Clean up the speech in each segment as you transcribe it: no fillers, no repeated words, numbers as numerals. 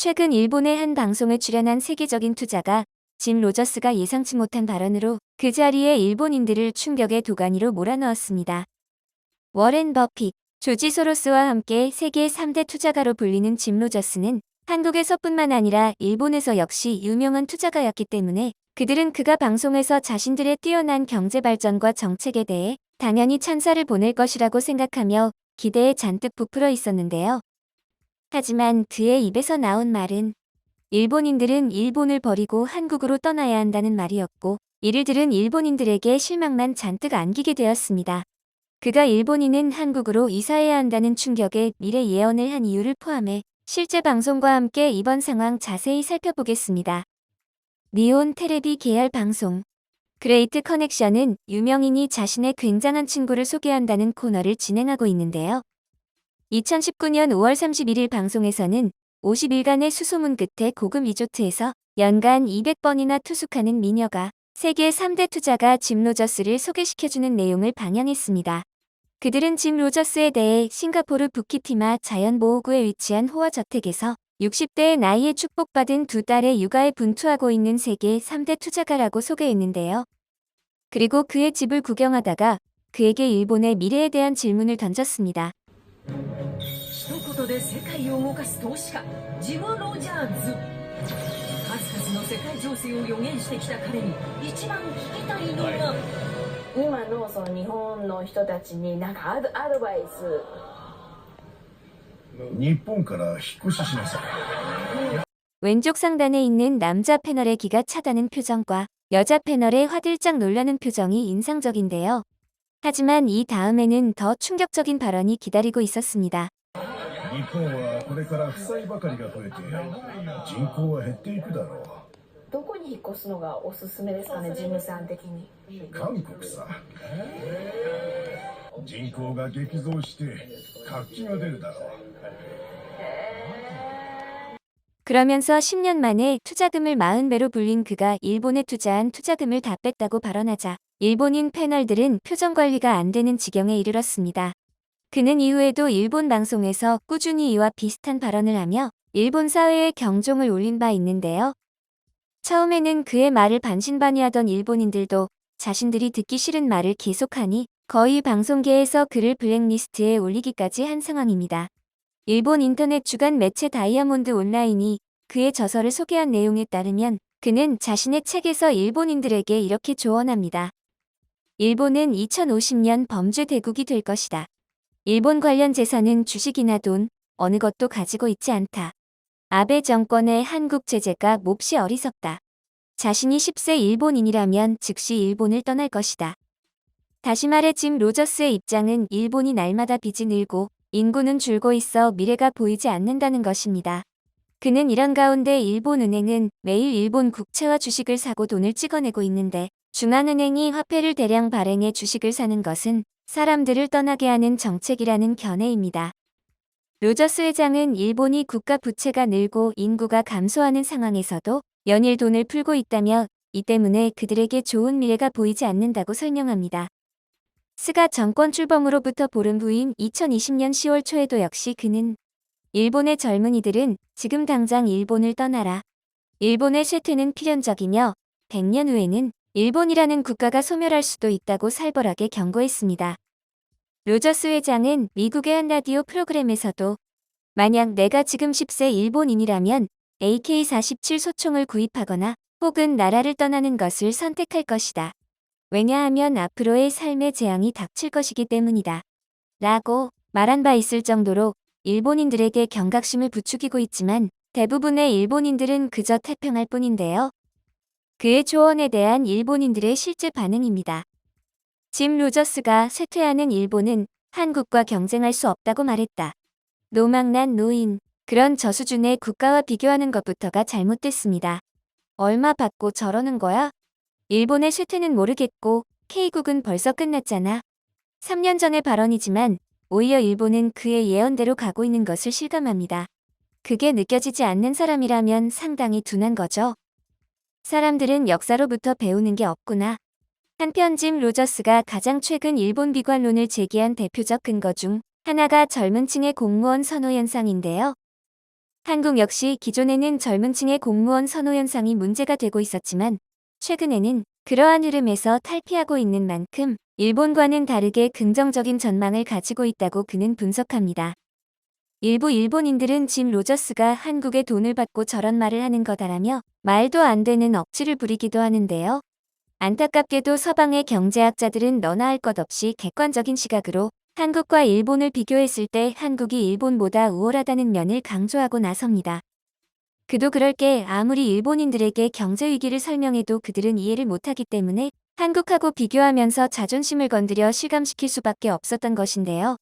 최근 일본의 한 방송에 출연한 세계적인 투자가 짐 로저스가 예상치 못한 발언으로 그 자리에 일본인들을 충격의 도가니로 몰아넣었습니다. 워렌 버핏, 조지 소로스와 함께 세계 3대 투자가로 불리는 짐 로저스는 한국에서뿐만 아니라 일본에서 역시 유명한 투자가였기 때문에 그들은 그가 방송에서 자신들의 뛰어난 경제 발전과 정책에 대해 당연히 찬사를 보낼 것이라고 생각하며 기대에 잔뜩 부풀어 있었는데요. 하지만 그의 입에서 나온 말은 일본인들은 일본을 버리고 한국으로 떠나야 한다는 말이었고, 이를 들은 일본인들에게 실망만 잔뜩 안기게 되었습니다. 그가 일본인은 한국으로 이사해야 한다는 충격의 미래 예언을 한 이유를 포함해 실제 방송과 함께 이번 상황 자세히 살펴보겠습니다. 니온 테레비 계열 방송 그레이트 커넥션은 유명인이 자신의 굉장한 친구를 소개한다는 코너를 진행하고 있는데요. 2019년 5월 31일 방송에서는 50일간의 수소문 끝에 고급 리조트에서 연간 200번이나 투숙하는 미녀가 세계 3대 투자가 짐 로저스를 소개시켜주는 내용을 방영했습니다. 그들은 짐 로저스에 대해 싱가포르 부키티마 자연보호구에 위치한 호화저택에서 60대의 나이에 축복받은 두 딸의 육아에 분투하고 있는 세계 3대 투자가라고 소개했는데요. 그리고 그의 집을 구경하다가 그에게 일본의 미래에 대한 질문을 던졌습니다. 一言で世界を動かす投資家ジム・ロジャーズ。数々の世界情勢を予言してきた彼に一番聞きたいのが、今のその日本の人たちになんかアドバイス。日本から引っ越ししなさい。 왼쪽 상단에 있는 남자 패널의 기가 차다는 표정과 여자 패널의 화들짝 놀라는 표정이 인상적인데요. 하지만 이 다음에는 더 충격적인 발언이 기다리고 있었습니다. 日本はこれから負債ばかりが増えて人口は減っていくだろう。どこに引っ越すのがおすすめですかね、ジムさん的に。韓国さ。人口が激増して活気が出るだろう。 그러면서 10년 만에 투자금을 40배로 불린 그가 일본에 투자한 투자금을 다 뺐다고 발언하자 일본인 패널들은 표정 관리가 안 되는 지경에 이르렀습니다. 그는 이후에도 일본 방송에서 꾸준히 이와 비슷한 발언을 하며 일본 사회에 경종을 울린 바 있는데요. 처음에는 그의 말을 반신반의하던 일본인들도 자신들이 듣기 싫은 말을 계속하니 거의 방송계에서 그를 블랙리스트에 올리기까지 한 상황입니다. 일본 인터넷 주간 매체 다이아몬드 온라인이 그의 저서를 소개한 내용에 따르면 그는 자신의 책에서 일본인들에게 이렇게 조언합니다. 일본은 2050년 범죄 대국이 될 것이다. 일본 관련 재산은 주식이나 돈, 어느 것도 가지고 있지 않다. 아베 정권의 한국 제재가 몹시 어리석다. 자신이 10세 일본인이라면 즉시 일본을 떠날 것이다. 다시 말해 짐 로저스의 입장은 일본이 날마다 빚이 늘고 인구는 줄고 있어 미래가 보이지 않는다는 것입니다. 그는 이런 가운데 일본은행은 매일 일본 국채와 주식을 사고 돈을 찍어내고 있는데 중앙은행이 화폐를 대량 발행해 주식을 사는 것은 사람들을 떠나게 하는 정책이라는 견해입니다. 로저스 회장은 일본이 국가 부채가 늘고 인구가 감소하는 상황에서도 연일 돈을 풀고 있다며 이 때문에 그들에게 좋은 미래가 보이지 않는다고 설명합니다. 스가 정권 출범으로부터 보름 후인 2020년 10월 초에도 역시 그는 일본의 젊은이들은 지금 당장 일본을 떠나라. 일본의 쇠퇴는 필연적이며 100년 후에는 일본이라는 국가가 소멸할 수도 있다고 살벌하게 경고했습니다. 로저스 회장은 미국의 한 라디오 프로그램에서도 만약 내가 지금 10세 일본인이라면 AK-47 소총을 구입하거나 혹은 나라를 떠나는 것을 선택할 것이다. 왜냐하면 앞으로의 삶의 재앙이 닥칠 것이기 때문이다. 라고 말한 바 있을 정도로 일본인들에게 경각심을 부추기고 있지만 대부분의 일본인들은 그저 태평할 뿐인데요. 그의 조언에 대한 일본인들의 실제 반응입니다. 짐 로저스가 쇠퇴하는 일본은 한국과 경쟁할 수 없다고 말했다. 노망난 노인, 그런 저수준의 국가와 비교하는 것부터가 잘못됐습니다. 얼마 받고 저러는 거야? 일본의 쇠퇴는 모르겠고 K국은 벌써 끝났잖아. 3년 전의 발언이지만 오히려 일본은 그의 예언대로 가고 있는 것을 실감합니다. 그게 느껴지지 않는 사람이라면 상당히 둔한 거죠. 사람들은 역사로부터 배우는 게 없구나. 한편 짐 로저스가 가장 최근 일본 비관론을 제기한 대표적 근거 중 하나가 젊은 층의 공무원 선호 현상인데요. 한국 역시 기존에는 젊은 층의 공무원 선호 현상이 문제가 되고 있었지만 최근에는 그러한 흐름에서 탈피하고 있는 만큼 일본과는 다르게 긍정적인 전망을 가지고 있다고 그는 분석합니다. 일부 일본인들은 짐 로저스가 한국에 돈을 받고 저런 말을 하는 거다라며 말도 안 되는 억지를 부리기도 하는데요. 안타깝게도 서방의 경제학자들은 너나 할 것 없이 객관적인 시각으로 한국과 일본을 비교했을 때 한국이 일본보다 우월하다는 면을 강조하고 나섭니다. 그도 그럴 게 아무리 일본인들에게 경제 위기를 설명해도 그들은 이해를 못하기 때문에 한국하고 비교하면서 자존심을 건드려 실감시킬 수밖에 없었던 것인데요.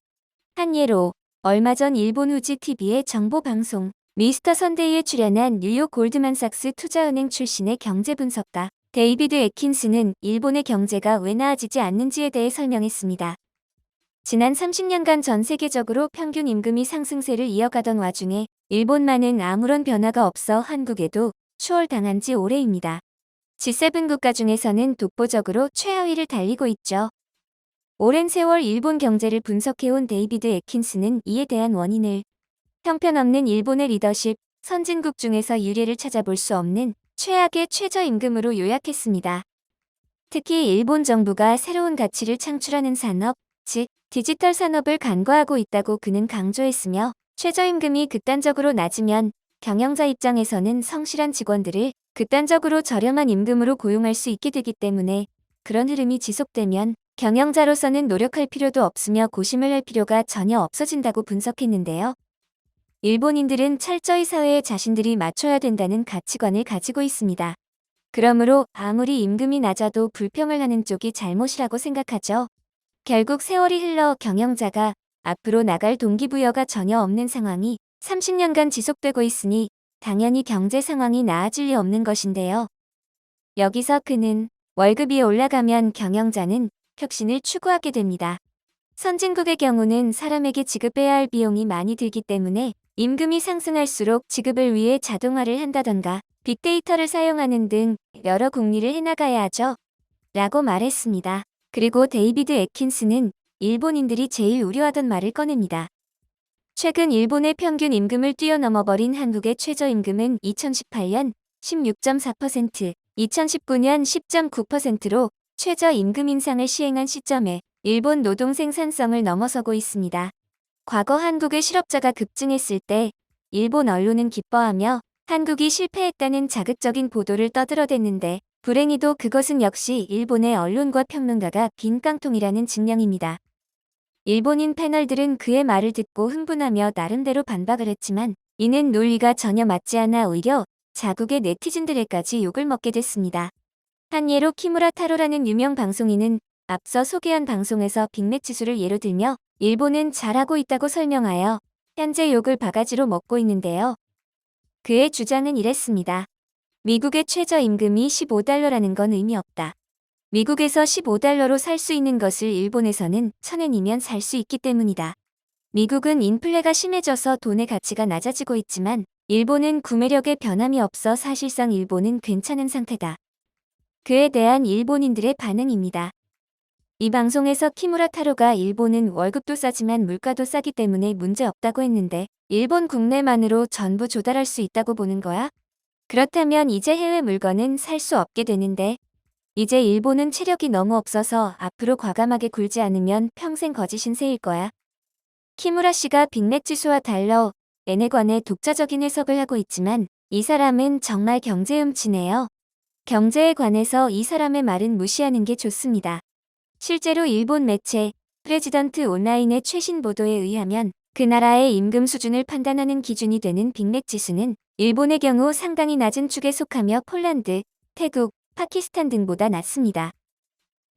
한 예로 얼마 전 일본 후지 TV의 정보 방송 미스터 선데이에 출연한 뉴욕 골드만삭스 투자은행 출신의 경제 분석가 데이비드 애킨스는 일본의 경제가 왜 나아지지 않는지에 대해 설명했습니다. 지난 30년간 전 세계적으로 평균 임금이 상승세를 이어가던 와중에 일본만은 아무런 변화가 없어 한국에도 추월당한 지 오래입니다. G7 국가 중에서는 독보적으로 최하위를 달리고 있죠. 오랜 세월 일본 경제를 분석해온 데이비드 애킨스는 이에 대한 원인을 형편없는 일본의 리더십, 선진국 중에서 유례를 찾아볼 수 없는 최악의 최저임금으로 요약했습니다. 특히 일본 정부가 새로운 가치를 창출하는 산업, 즉 디지털 산업을 간과하고 있다고 그는 강조했으며 최저임금이 극단적으로 낮으면 경영자 입장에서는 성실한 직원들을 극단적으로 저렴한 임금으로 고용할 수 있게 되기 때문에 그런 흐름이 지속되면 경영자로서는 노력할 필요도 없으며 고심을 할 필요가 전혀 없어진다고 분석했는데요. 일본인들은 철저히 사회에 자신들이 맞춰야 된다는 가치관을 가지고 있습니다. 그러므로 아무리 임금이 낮아도 불평을 하는 쪽이 잘못이라고 생각하죠. 결국 세월이 흘러 경영자가 앞으로 나갈 동기부여가 전혀 없는 상황이 30년간 지속되고 있으니 당연히 경제 상황이 나아질 리 없는 것인데요. 여기서 그는 월급이 올라가면 경영자는 혁신을 추구하게 됩니다. 선진국의 경우는 사람에게 지급해야 할 비용이 많이 들기 때문에 임금이 상승할수록 지급을 위해 자동화를 한다던가 빅데이터를 사용하는 등 여러 궁리를 해나가야 하죠. 라고 말했습니다. 그리고 데이비드 애킨스는 일본인들이 제일 우려하던 말을 꺼냅니다. 최근 일본의 평균 임금을 뛰어넘어버린 한국의 최저임금은 2018년 16.4%, 2019년 10.9%로 최저임금 인상을 시행한 시점에 일본 노동 생산성을 넘어서고 있습니다. 과거 한국의 실업자가 급증했을 때 일본 언론은 기뻐하며 한국이 실패했다는 자극적인 보도를 떠들어댔는데 불행히도 그것은 역시 일본의 언론과 평론가가 빈 깡통이라는 증명입니다. 일본인 패널들은 그의 말을 듣고 흥분하며 나름대로 반박을 했지만 이는 논리가 전혀 맞지 않아 오히려 자국의 네티즌들에까지 욕을 먹게 됐습니다. 한 예로 키무라 타로라는 유명 방송인은 앞서 소개한 방송에서 빅맥 지수를 예로 들며 일본은 잘하고 있다고 설명하여 현재 욕을 바가지로 먹고 있는데요. 그의 주장은 이랬습니다. 미국의 최저임금이 15달러라는 건 의미 없다. 미국에서 15달러로 살 수 있는 것을 일본에서는 1000엔이면 살 수 있기 때문이다. 미국은 인플레가 심해져서 돈의 가치가 낮아지고 있지만 일본은 구매력에 변함이 없어 사실상 일본은 괜찮은 상태다. 그에 대한 일본인들의 반응입니다. 이 방송에서 키무라 타로가 일본은 월급도 싸지만 물가도 싸기 때문에 문제 없다고 했는데 일본 국내만으로 전부 조달할 수 있다고 보는 거야? 그렇다면 이제 해외 물건은 살 수 없게 되는데 이제 일본은 체력이 너무 없어서 앞으로 과감하게 굴지 않으면 평생 거지 신세일 거야. 키무라 씨가 빅맥 지수와 달러, 엔에 관해 독자적인 해석을 하고 있지만 이 사람은 정말 경제 음치네요. 경제에 관해서 이 사람의 말은 무시하는 게 좋습니다. 실제로 일본 매체 프레지던트 온라인의 최신 보도에 의하면 그 나라의 임금 수준을 판단하는 기준이 되는 빅맥 지수는 일본의 경우 상당히 낮은 축에 속하며 폴란드, 태국, 파키스탄 등보다 낮습니다.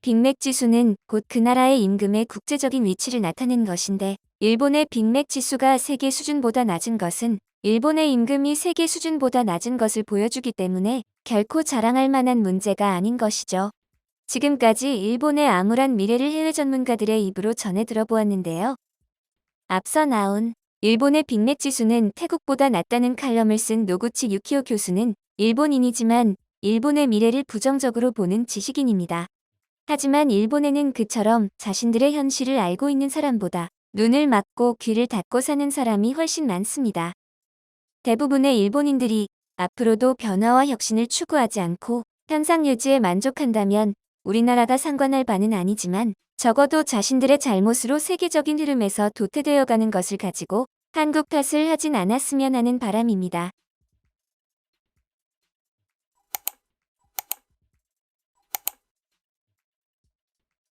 빅맥 지수는 곧 그 나라의 임금의 국제적인 위치를 나타낸 것인데 일본의 빅맥 지수가 세계 수준보다 낮은 것은 일본의 임금이 세계 수준보다 낮은 것을 보여주기 때문에 결코 자랑할 만한 문제가 아닌 것이죠. 지금까지 일본의 암울한 미래를 해외 전문가들의 입으로 전해 들어보았는데요. 앞서 나온 일본의 빅맥 지수는 태국보다 낮다는 칼럼을 쓴 노구치 유키오 교수는 일본인이지만 일본의 미래를 부정적으로 보는 지식인입니다. 하지만 일본에는 그처럼 자신들의 현실을 알고 있는 사람보다 눈을 막고 귀를 닫고 사는 사람이 훨씬 많습니다. 대부분의 일본인들이 앞으로도 변화와 혁신을 추구하지 않고 현상 유지에 만족한다면 우리나라가 상관할 바는 아니지만 적어도 자신들의 잘못으로 세계적인 흐름에서 도태되어가는 것을 가지고 한국 탓을 하진 않았으면 하는 바람입니다.